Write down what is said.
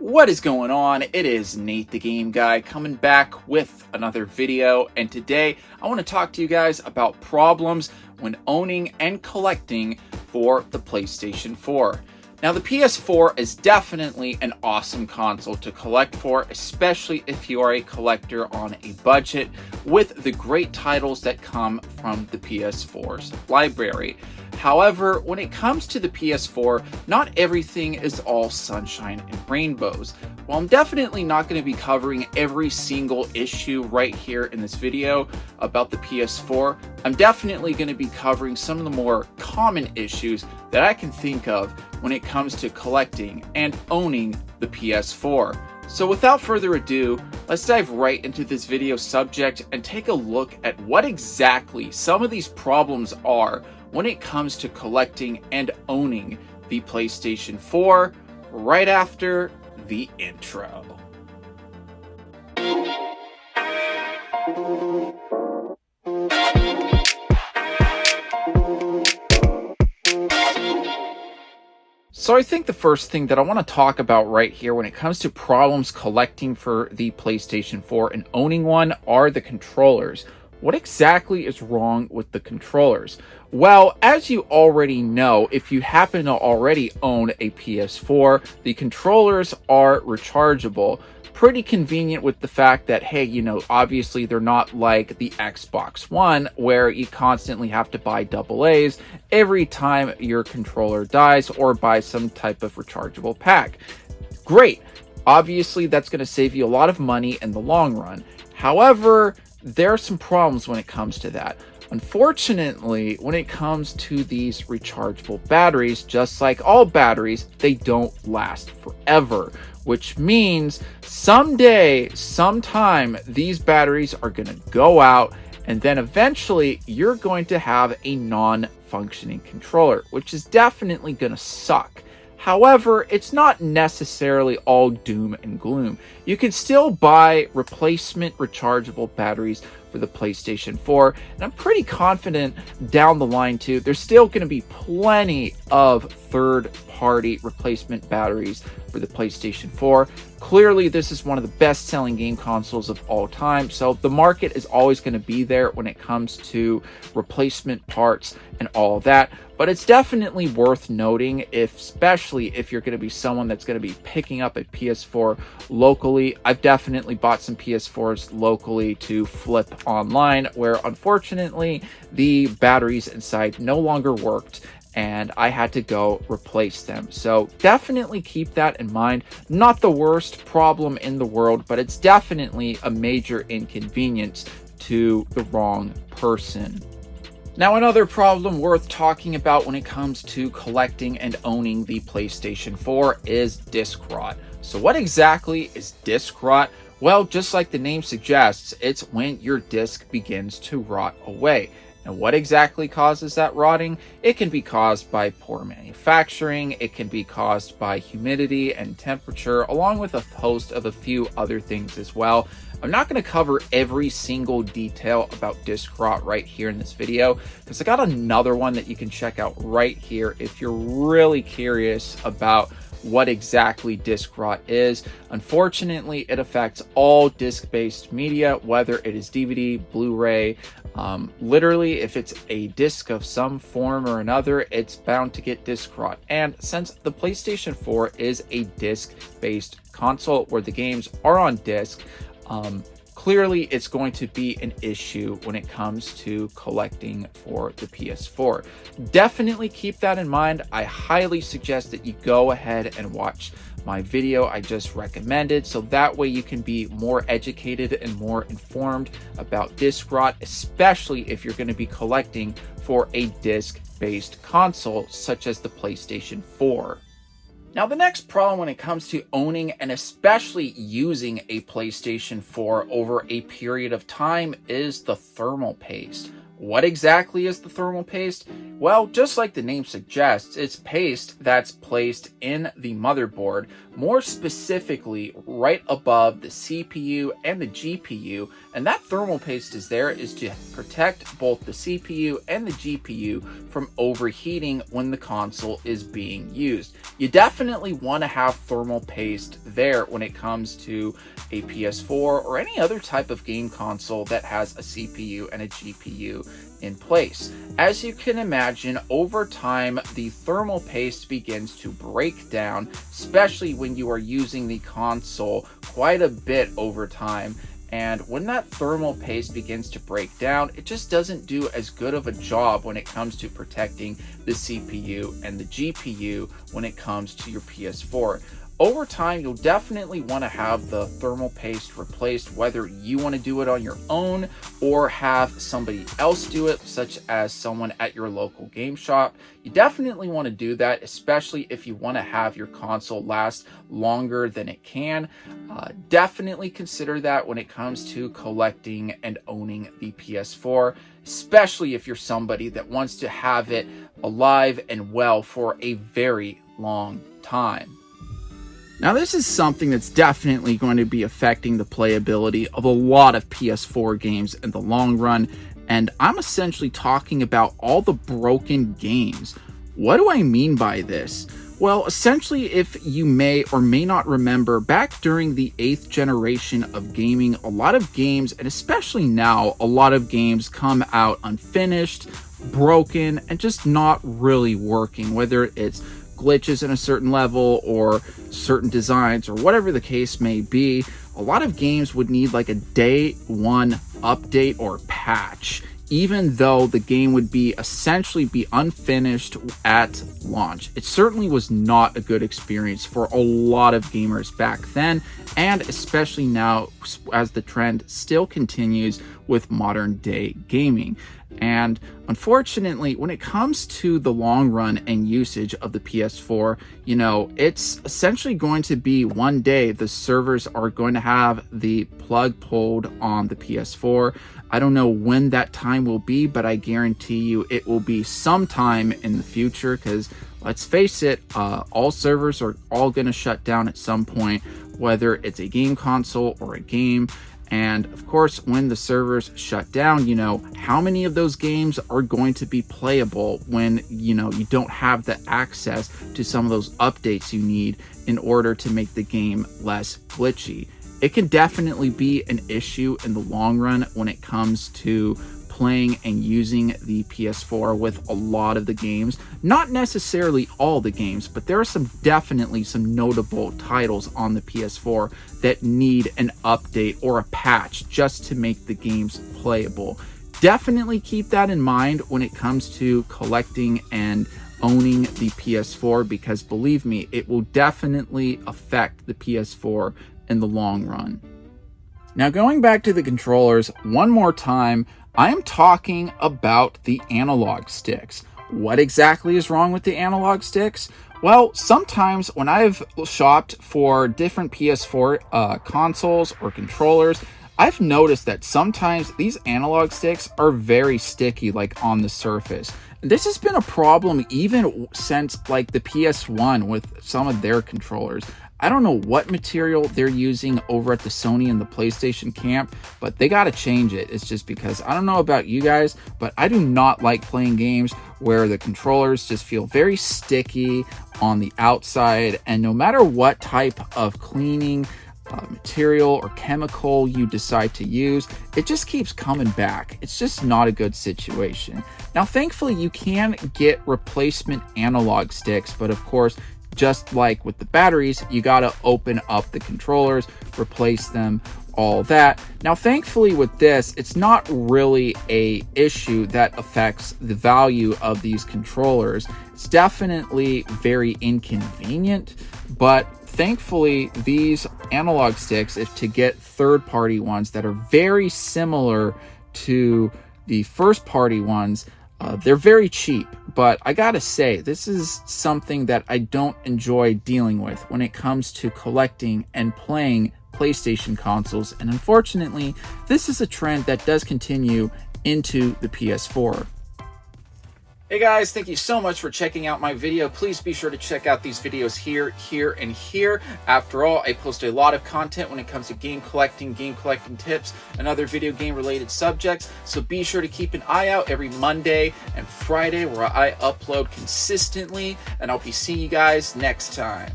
What is going on? It is Nate the Game Guy coming back with another video, and today I want to talk to you guys about problems when owning and collecting for the PlayStation 4. Now, the PS4 is definitely an awesome console to collect for, especially if you are a collector on a budget, with the great titles that come from the PS4's library. However, when it comes to the PS4, not everything is all sunshine and rainbows. While I'm definitely not going to be covering every single issue right here in this video about the PS4, I'm definitely going to be covering some of the more common issues that I can think of when it comes to collecting and owning the PS4. So without further ado, let's dive right into this video subject and take a look at what exactly some of these problems are when it comes to collecting and owning the PlayStation 4 right after the intro. So I think the first thing that I want to talk about right here when it comes to problems collecting for the PlayStation 4 and owning one are the controllers. What exactly is wrong with the controllers? Well, as you already know, if you happen to already own a PS4, the controllers are rechargeable. Pretty convenient with the fact that, hey, obviously they're not like the Xbox One where you constantly have to buy AA's every time your controller dies or buy some type of rechargeable pack. Great. Obviously, that's going to save you a lot of money in the long run. However, there are some problems when it comes to that. Unfortunately, when it comes to these rechargeable batteries, just like all batteries, they don't last forever, which means someday, sometime, these batteries are going to go out, and then eventually you're going to have a non-functioning controller, which is definitely going to suck. However, it's not necessarily all doom and gloom. You can still buy replacement rechargeable batteries for the PlayStation 4, and I'm pretty confident down the line too, there's still going to be plenty of third-party replacement batteries for the PlayStation 4. Clearly, this is one of the best-selling game consoles of all time, so the market is always going to be there when it comes to replacement parts and all of that. But it's definitely worth noting, especially if you're going to be someone that's going to be picking up a PS4 locally. I've definitely bought some PS4s locally to flip online, where unfortunately the batteries inside no longer worked and I had to go replace them. So definitely keep that in mind. Not the worst problem in the world, but it's definitely a major inconvenience to the wrong person. Now, another problem worth talking about when it comes to collecting and owning the PlayStation 4 is disc rot. So what exactly is disc rot? Well, just like the name suggests, it's when your disc begins to rot away. And what exactly causes that rotting? It can be caused by poor manufacturing, it can be caused by humidity and temperature, along with a host of a few other things as well. I'm not going to cover every single detail about disc rot right here in this video, because I got another one that you can check out right here if you're really curious about what exactly disc rot is. Unfortunately, it affects all disc-based media, whether it is DVD, Blu-ray. Literally, if it's a disc of some form or another, it's bound to get disc rot. And since the PlayStation 4 is a disc-based console where the games are on disc, clearly it's going to be an issue when it comes to collecting for the PS4. Definitely keep that in mind. I highly suggest that you go ahead and watch my video I just recommended, so that way you can be more educated and more informed about disc rot, especially if you're going to be collecting for a disc-based console such as the PlayStation 4. Now, the next problem when it comes to owning and especially using a PlayStation 4 over a period of time is the thermal paste. What exactly is the thermal paste? Well, just like the name suggests, it's paste that's placed in the motherboard, more specifically right above the CPU and the GPU, and that thermal paste is to protect both the CPU and the GPU from overheating when the console is being used. You definitely want to have thermal paste there when it comes to a PS4 or any other type of game console that has a CPU and a GPU in place. As you can imagine, over time, the thermal paste begins to break down, especially when you are using the console quite a bit over time. And when that thermal paste begins to break down, it just doesn't do as good of a job when it comes to protecting the CPU and the GPU when it comes to your PS4. Over time, you'll definitely want to have the thermal paste replaced, whether you want to do it on your own or have somebody else do it, such as someone at your local game shop. You definitely want to do that, especially if you want to have your console last longer than it can. Definitely consider that when it comes to collecting and owning the PS4, especially if you're somebody that wants to have it alive and well for a very long time. Now, this is something that's definitely going to be affecting the playability of a lot of PS4 games in the long run, and I'm essentially talking about all the broken games. What do I mean by this? Well, essentially, if you may or may not remember, back during the 8th generation of gaming, a lot of games, and especially now, a lot of games come out unfinished, broken, and just not really working, whether it's glitches in a certain level or certain designs or whatever the case may be. A lot of games would need like a day one update or patch, even though the game would be essentially be unfinished at launch. It certainly was not a good experience for a lot of gamers back then, and especially now as the trend still continues with modern day gaming. And unfortunately, when it comes to the long run and usage of the PS4, it's essentially going to be one day the servers are going to have the plug pulled on the PS4. I don't know when that time will be, but I guarantee you it will be sometime in the future, because let's face it, all servers are all going to shut down at some point, whether it's a game console or a game. And of course, when the servers shut down, how many of those games are going to be playable when, you don't have the access to some of those updates you need in order to make the game less glitchy? It can definitely be an issue in the long run when it comes to playing and using the PS4 with a lot of the games. Not necessarily all the games, but there are definitely some notable titles on the PS4 that need an update or a patch just to make the games playable. Definitely keep that in mind when it comes to collecting and owning the PS4, because believe me, it will definitely affect the PS4 in the long run. Now, going back to the controllers one more time, I am talking about the analog sticks. What exactly is wrong with the analog sticks? Well, sometimes when I've shopped for different PS4 consoles or controllers, I've noticed that sometimes these analog sticks are very sticky, like on the surface. This has been a problem even since like the PS1 with some of their controllers. I don't know what material they're using over at the Sony and the PlayStation camp, but they got to change it. It's just because I don't know about you guys, but I do not like playing games where the controllers just feel very sticky on the outside. And no matter what type of cleaning material or chemical you decide to use, it just keeps coming back. It's just not a good situation. Now, thankfully, you can get replacement analog sticks, but of course, just like with the batteries, you got to open up the controllers, replace them, all that. Now, thankfully with this, it's not really a issue that affects the value of these controllers. It's definitely very inconvenient, but thankfully these analog sticks, if to get third-party ones that are very similar to the first-party ones, they're very cheap. But I gotta say, this is something that I don't enjoy dealing with when it comes to collecting and playing PlayStation consoles. And unfortunately, this is a trend that does continue into the PS4. Hey guys, thank you so much for checking out my video. Please be sure to check out these videos here, here, and here. After all, I post a lot of content when it comes to game collecting tips, and other video game related subjects. So be sure to keep an eye out every Monday and Friday where I upload consistently, and I'll be seeing you guys next time.